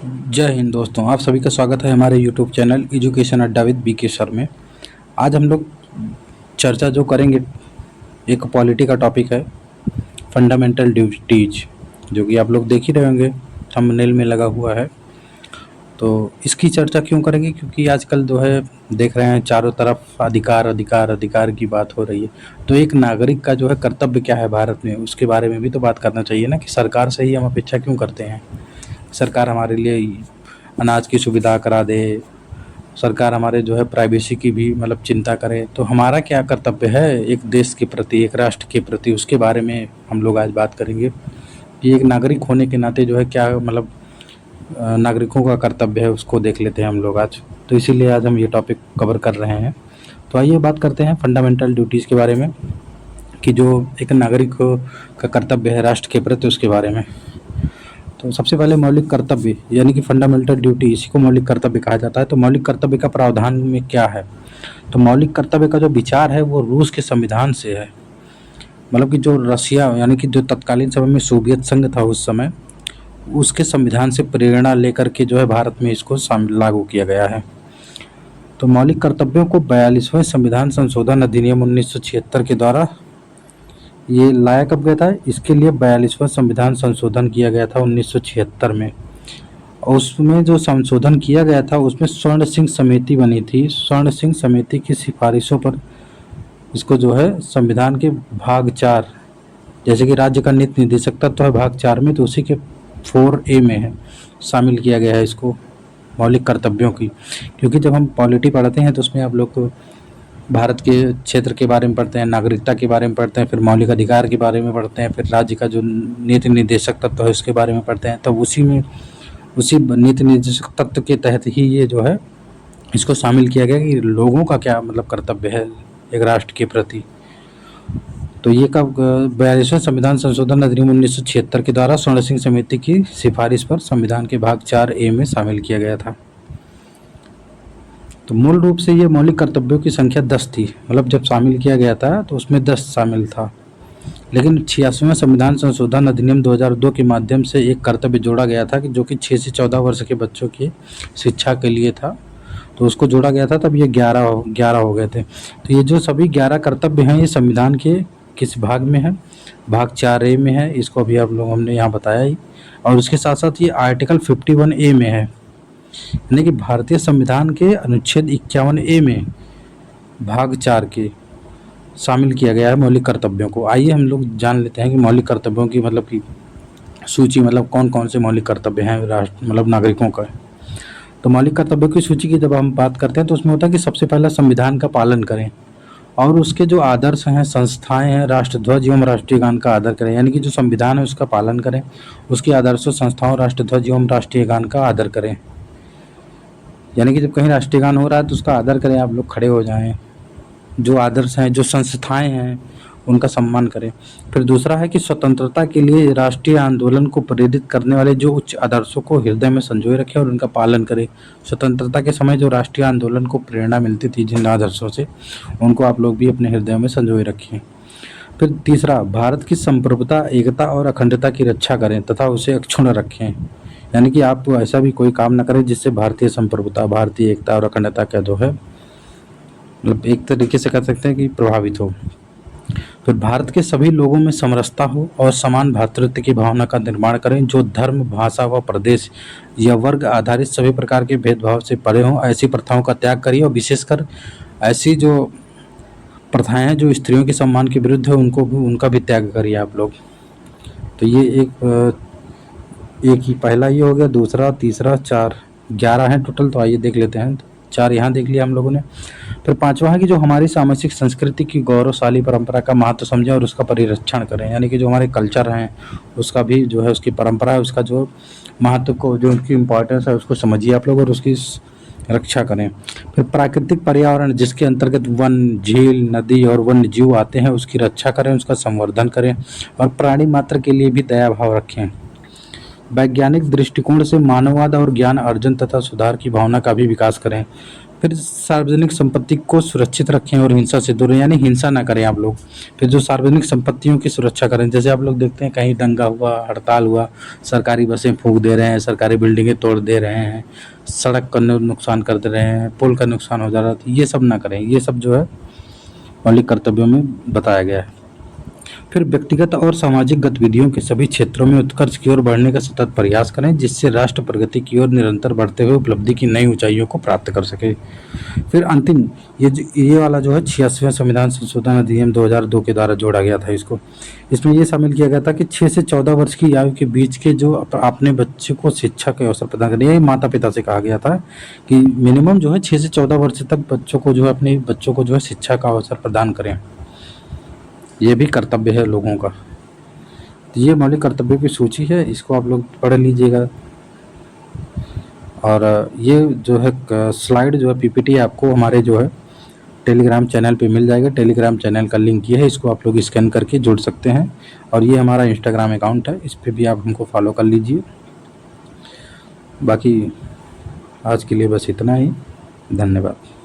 जय हिंद दोस्तों, आप सभी का स्वागत है हमारे यूट्यूब चैनल एजुकेशन अड्डा विद बी के सर में। आज हम लोग चर्चा जो करेंगे एक पॉलिटी का टॉपिक है, फंडामेंटल ड्यूटीज, जो कि आप लोग देख ही रहे होंगे, थंबनेल में लगा हुआ है। तो इसकी चर्चा क्यों करेंगे, क्योंकि आजकल जो है देख रहे हैं चारों तरफ अधिकार अधिकार अधिकार की बात हो रही है। तो एक नागरिक का जो है कर्तव्य क्या है भारत में, उसके बारे में भी तो बात करना चाहिए ना, कि सरकार से ही हम अपेक्षा क्यों करते हैं। सरकार हमारे लिए अनाज की सुविधा करा दे, सरकार हमारे जो है प्राइवेसी की भी मतलब चिंता करे, तो हमारा क्या कर्तव्य है एक देश के प्रति, एक राष्ट्र के प्रति, उसके बारे में हम लोग आज बात करेंगे कि एक नागरिक होने के नाते जो है क्या मतलब नागरिकों का कर्तव्य है, उसको देख लेते हैं हम लोग आज। तो इसीलिए आज हम ये टॉपिक कवर कर रहे हैं। तो आइए बात करते हैं फंडामेंटल ड्यूटीज़ के बारे में, कि जो एक नागरिक का कर्तव्य है राष्ट्र के प्रति, उसके बारे में। तो सबसे पहले मौलिक कर्तव्य यानी कि फंडामेंटल ड्यूटी, इसी को मौलिक कर्तव्य कहा जाता है। तो मौलिक कर्तव्य का प्रावधान में क्या है, तो मौलिक कर्तव्य का जो विचार है वो रूस के संविधान से है। मतलब कि जो रशिया यानी कि जो तत्कालीन समय में सोवियत संघ था उस समय, उसके संविधान से प्रेरणा लेकर के जो है भारत में इसको लागू किया गया है। तो मौलिक कर्तव्यों को 42वें संविधान संशोधन अधिनियम 1976 के द्वारा ये लाया कब गया था, इसके लिए 42वां संविधान संशोधन किया गया था 1976 में। और उसमें जो संशोधन किया गया था उसमें स्वर्ण सिंह समिति बनी थी। स्वर्ण सिंह समिति की सिफारिशों पर इसको जो है संविधान के भाग 4, जैसे कि राज्य का नीति निर्देशक तत्व है भाग 4 में, तो उसी के 4A में है शामिल किया गया है इसको, मौलिक कर्तव्यों की। क्योंकि जब हम पॉलिटी पढ़ते हैं तो उसमें आप लोग को भारत के क्षेत्र के बारे में पढ़ते हैं, नागरिकता के बारे में पढ़ते हैं, फिर मौलिक अधिकार के बारे में पढ़ते हैं, फिर राज्य का जो नीति निर्देशक तत्व है उसके बारे में पढ़ते हैं। तब उसी नीति निर्देशक तत्व के तहत ही ये जो है इसको शामिल किया गया कि लोगों का क्या मतलब कर्तव्य है एक राष्ट्र के प्रति। तो ये कब 42वें संविधान संशोधन अधिनियम 1976 के द्वारा स्वर्ण सिंह समिति की सिफारिश पर संविधान के भाग 4A में शामिल किया गया था। तो मूल रूप से ये मौलिक कर्तव्यों की संख्या 10 थी, मतलब जब शामिल किया गया था तो उसमें 10 शामिल था। लेकिन 86वें संविधान संशोधन अधिनियम 2002 के माध्यम से एक कर्तव्य जोड़ा गया था कि जो कि 6 से 14 वर्ष के बच्चों की शिक्षा के लिए था, तो उसको जोड़ा गया था, तब ये 11 हो गए थे। तो ये जो सभी 11 कर्तव्य हैं ये संविधान के किस भाग में है, भाग 4A में है, इसको अभी आप लोग हमने यहाँ बताया ही। और उसके साथ साथ ये आर्टिकल 51A में है, यानी कि भारतीय संविधान के अनुच्छेद 51A में भाग 4 के शामिल किया गया है मौलिक कर्तव्यों को। आइए हम लोग जान लेते हैं कि मौलिक कर्तव्यों की मतलब की सूची, मतलब कौन कौन से मौलिक कर्तव्य हैं राष्ट्र मतलब नागरिकों का। तो मौलिक कर्तव्यों की सूची की जब हम बात करते हैं तो उसमें होता है कि सबसे पहला संविधान का पालन करें, और उसके जो आदर्श हैं, संस्थाएं हैं, राष्ट्रध्वज एवं राष्ट्रीय गान का आदर करें। यानी कि जो संविधान है उसका पालन करें, उसके आदर्शों, संस्थाओं, राष्ट्रध्वज एवं राष्ट्रीय गान का आदर करें। यानी कि जब कहीं राष्ट्रीय गान हो रहा है तो उसका आदर करें, आप लोग खड़े हो जाएं। जो आदर्श हैं, जो संस्थाएं हैं, उनका सम्मान करें। फिर दूसरा है कि स्वतंत्रता के लिए राष्ट्रीय आंदोलन को प्रेरित करने वाले जो उच्च आदर्शों को हृदय में संजोए रखें और उनका पालन करें। स्वतंत्रता के समय जो राष्ट्रीय आंदोलन को प्रेरणा मिलती थी जिन आदर्शों से, उनको आप लोग भी अपने हृदय में संजोए रखें। फिर तीसरा, भारत की संप्रभुता, एकता और अखंडता की रक्षा करें तथा उसे अक्षुण्ण रखें। यानी कि आप ऐसा भी कोई काम न करें जिससे भारतीय संप्रभुता, भारतीय एकता और अखंडता का जो है मतलब एक तरीके से कह सकते हैं कि प्रभावित हो। फिर भारत के सभी लोगों में समरसता हो और समान भ्रातृत्व की भावना का निर्माण करें, जो धर्म, भाषा व प्रदेश या वर्ग आधारित सभी प्रकार के भेदभाव से परे हों। ऐसी प्रथाओं का त्याग करिए, और विशेषकर ऐसी जो प्रथाएं हैं जो स्त्रियों के सम्मान के विरुद्ध है उनका भी त्याग करिए आप लोग। तो ये एक ही पहला ये हो गया, दूसरा, तीसरा, 4, 11 हैं टोटल। तो आइए देख लेते हैं। 4 यहाँ देख लिया हम लोगों ने। फिर पांचवा है कि जो हमारी सामाजिक संस्कृति की गौरवशाली परंपरा का महत्व समझें और उसका परिरक्षण करें। यानी कि जो हमारे कल्चर हैं उसका भी जो है, उसकी परंपरा है, उसका जो महत्व को, जो उनकी इम्पोर्टेंस है उसको समझिए आप लोग और उसकी रक्षा करें। फिर प्राकृतिक पर्यावरण जिसके अंतर्गत वन, झील, नदी और वन्य जीव आते हैं उसकी रक्षा करें, उसका संवर्धन करें और प्राणी मात्र के लिए भी दया भाव रखें। वैज्ञानिक दृष्टिकोण से मानववाद और ज्ञान अर्जन तथा सुधार की भावना का भी विकास करें। फिर सार्वजनिक संपत्ति को सुरक्षित रखें और हिंसा से दूर रहें, यानी हिंसा ना करें आप लोग। फिर जो सार्वजनिक संपत्तियों की सुरक्षा करें, जैसे आप लोग देखते हैं कहीं दंगा हुआ, हड़ताल हुआ, सरकारी बसें फूँक दे रहे हैं, सरकारी बिल्डिंगें तोड़ दे रहे हैं, सड़क का नुकसान कर दे रहे हैं, पुल का नुकसान हो जा रहा है, तो ये सब ना करें। ये सब जो है मौलिक कर्तव्यों में बताया गया है। फिर व्यक्तिगत और सामाजिक गतिविधियों के सभी क्षेत्रों में उत्कर्ष की ओर बढ़ने का सतत प्रयास करें, जिससे राष्ट्र प्रगति की ओर निरंतर बढ़ते हुए उपलब्धि की नई ऊंचाइयों को प्राप्त कर सके। फिर अंतिम ये वाला जो है 86वां संविधान संशोधन अधिनियम 2002 के द्वारा जोड़ा गया था इसको। इसमें ये शामिल किया गया था कि 6 से 14 वर्ष की आयु के बीच के जो अपने बच्चे को शिक्षा के अवसर प्रदान करें, ये माता पिता से कहा गया था कि मिनिमम जो है 6 से 14 वर्ष तक बच्चों को जो है अपने बच्चों को जो है शिक्षा का अवसर प्रदान करें। ये भी कर्तव्य है लोगों का। तो ये मौलिक कर्तव्यों की सूची है, इसको आप लोग पढ़ लीजिएगा। और ये जो है स्लाइड जो है पीपीटी आपको हमारे जो है टेलीग्राम चैनल पे मिल जाएगा। टेलीग्राम चैनल का लिंक ये है, इसको आप लोग स्कैन करके जुड़ सकते हैं। और ये हमारा इंस्टाग्राम अकाउंट है, इस पे भी आप हमको फॉलो कर लीजिए। बाकी आज के लिए बस इतना ही। धन्यवाद।